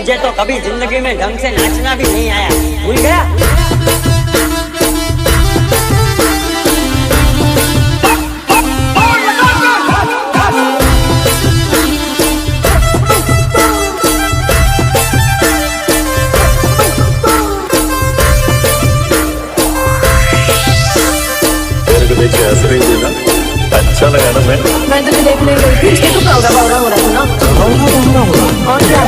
तुझे तो कभी जिंदगी में ढंग से नाचना भी नहीं आया, भूल गया? देखिए हंस रही थी ना, अच्छा लगा ना? मैं तुझे देखने गई थी, इसके तो पावड़ा पावड़ा हो रहा था ना। और क्या